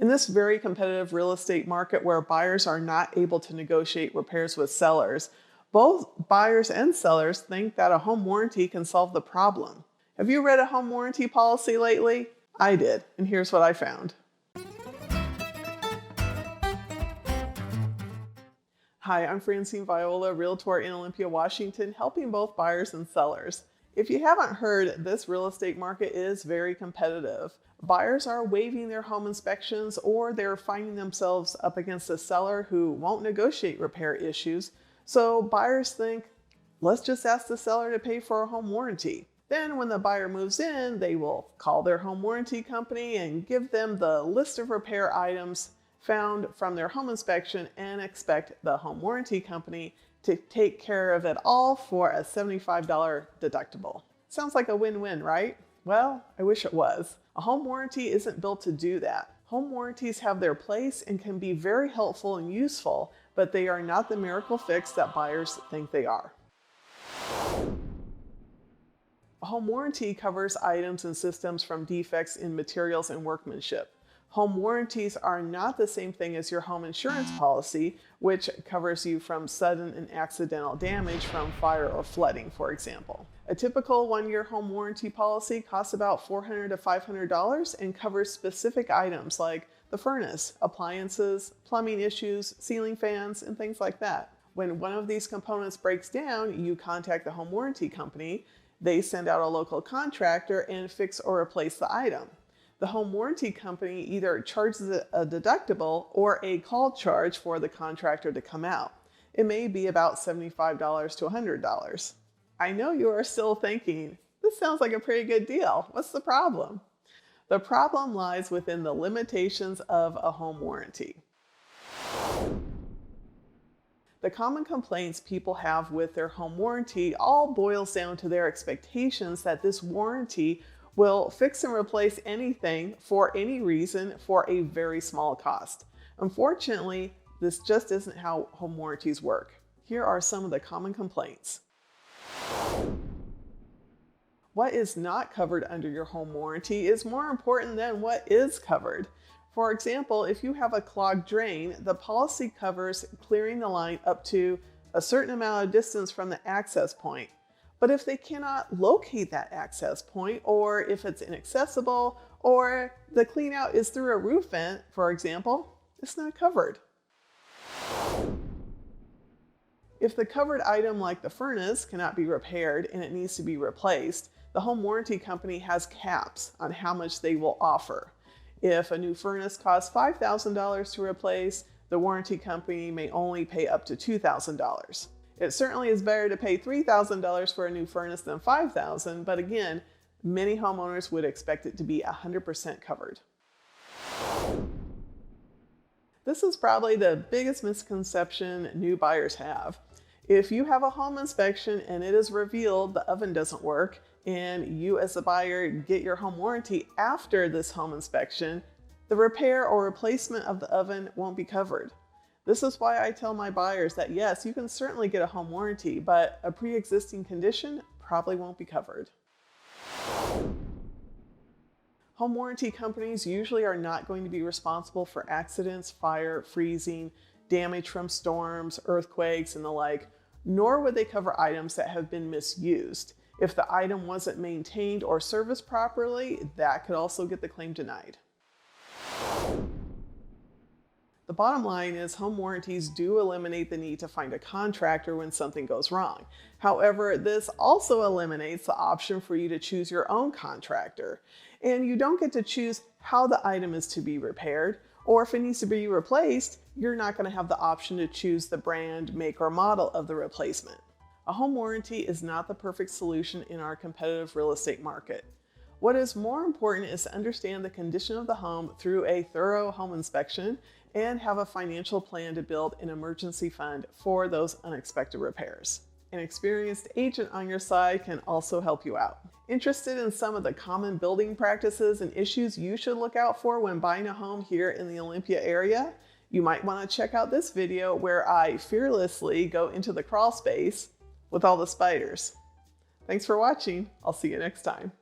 In this very competitive real estate market where buyers are not able to negotiate repairs with sellers, both buyers and sellers think that a home warranty can solve the problem. Have you read a home warranty policy lately? I did, and here's what I found. Hi, I'm Francine Viola, Realtor in Olympia, Washington, helping both buyers and sellers. If you haven't heard, this real estate market is very competitive. Buyers are waiving their home inspections, or they're finding themselves up against a seller who won't negotiate repair issues. So buyers think, let's just ask the seller to pay for a home warranty. Then when the buyer moves in, they will call their home warranty company and give them the list of repair items found from their home inspection and expect the home warranty company to take care of it all for a $75 deductible. Sounds like a win-win, right? Well, I wish it was. A home warranty isn't built to do that. Home warranties have their place and can be very helpful and useful, but they are not the miracle fix that buyers think they are. A home warranty covers items and systems from defects in materials and workmanship. Home warranties are not the same thing as your home insurance policy, which covers you from sudden and accidental damage from fire or flooding, for example. A typical one-year home warranty policy costs about $400 to $500 and covers specific items like the furnace, appliances, plumbing issues, ceiling fans, and things like that. When one of these components breaks down, you contact the home warranty company. They send out a local contractor and fix or replace the item. The home warranty company either charges a deductible or a call charge for the contractor to come out. It may be about $75 to $100. I know you are still thinking, this sounds like a pretty good deal. What's the problem? The problem lies within the limitations of a home warranty. The common complaints people have with their home warranty all boils down to their expectations that this warranty will fix and replace anything for any reason for a very small cost. Unfortunately, this just isn't how home warranties work. Here are some of the common complaints. What is not covered under your home warranty is more important than what is covered. For example, if you have a clogged drain, the policy covers clearing the line up to a certain amount of distance from the access point. But if they cannot locate that access point, or if it's inaccessible, or the clean out is through a roof vent, for example, it's not covered. If the covered item like the furnace cannot be repaired and it needs to be replaced, the home warranty company has caps on how much they will offer. If a new furnace costs $5,000 to replace, the warranty company may only pay up to $2,000. It certainly is better to pay $3,000 for a new furnace than $5,000, but again, many homeowners would expect it to be 100% covered. This is probably the biggest misconception new buyers have. If you have a home inspection and it is revealed the oven doesn't work, and you as a buyer get your home warranty after this home inspection, the repair or replacement of the oven won't be covered. This is why I tell my buyers that yes, you can certainly get a home warranty, but a pre-existing condition probably won't be covered. Home warranty companies usually are not going to be responsible for accidents, fire, freezing, damage from storms, earthquakes, and the like, nor would they cover items that have been misused. If the item wasn't maintained or serviced properly, that could also get the claim denied. The bottom line is home warranties do eliminate the need to find a contractor when something goes wrong. However, this also eliminates the option for you to choose your own contractor. And you don't get to choose how the item is to be repaired, or if it needs to be replaced, you're not going to have the option to choose the brand, make, or model of the replacement. A home warranty is not the perfect solution in our competitive real estate market. What is more important is to understand the condition of the home through a thorough home inspection and have a financial plan to build an emergency fund for those unexpected repairs. An experienced agent on your side can also help you out. Interested in some of the common building practices and issues you should look out for when buying a home here in the Olympia area? You might want to check out this video where I fearlessly go into the crawl space with all the spiders. Thanks for watching. I'll see you next time.